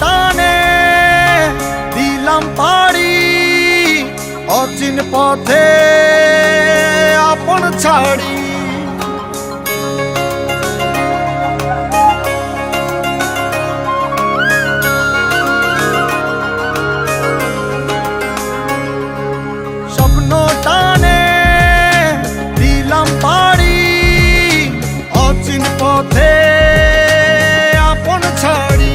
টানে দিলাম পাড়ি অচিন পথে আপন ছাড়ি। স্বপ্ন টানে দিলাম পাড়ি অচিন পথে আপন ছাড়ি।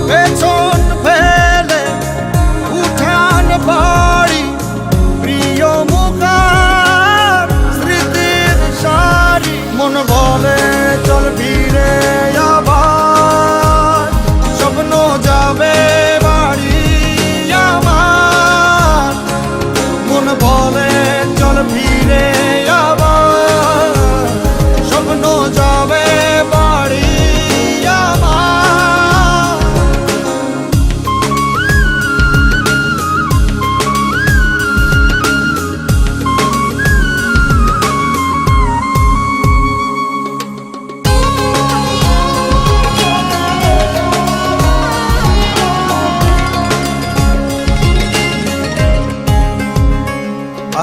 পেছন ফেলে উঠান বাড়ি প্রিয় মুখার স্মৃতির সারি। মন বলে চল ফিরে আবার স্বপ্ন যাবে বাড়ি আমার। মন বলে চল ফিরে আবার স্বপ্ন যাবে বাড়ি আমার।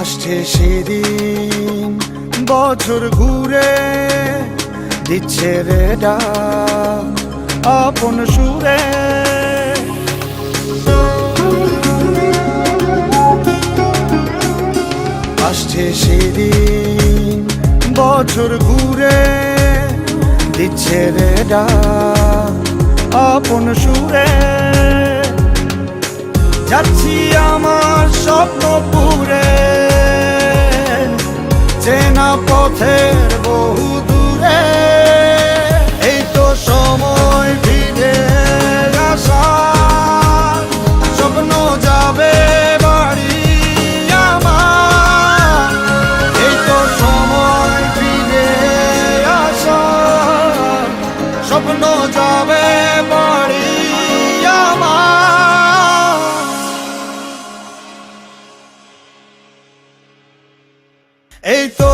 আসছে সেদিন বছর ঘুরে দিচ্ছে রে ডাক আপন সুরে। আসছে সেদিন বছর ঘুরে দিচ্ছে রে ডাক আপন সুরে। যাচ্ছি আমার স্বপ্ন পুরে চেনা পথের বহু দূরে। এই তো সময় ফিরে আসার স্বপ্ন যাবে বাড়ি আমার। এই তো সময় ফিরে আসার স্বপ্ন যাবে বাড়ি আমার। এই তো